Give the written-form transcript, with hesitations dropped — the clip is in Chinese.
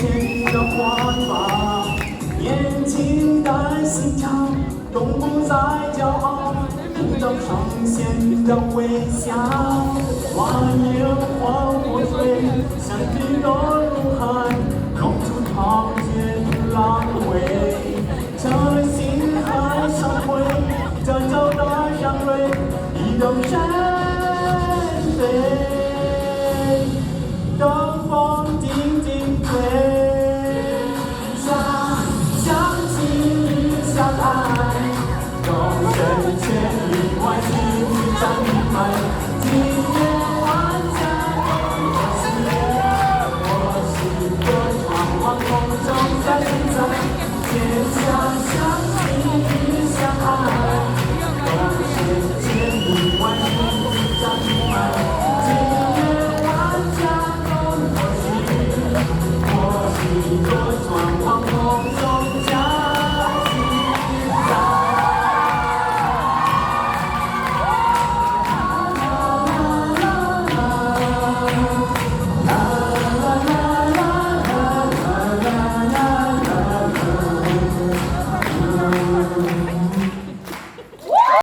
前的焕发，年轻的心跳，动不再骄傲，不到上线的微笑。花烟花火水，相聚都如海，弄出长卷浪尾。这心海相会，这脚踏相蕊，一动身飞。 东风静静吹，相亲相爱，终身千里外，心相依赖。今夜万家灯火熄灭，我是个闯望梦中的人才。天下相亲相爱，终身千里外，心相依赖。今夜万家。 一个转望梦中。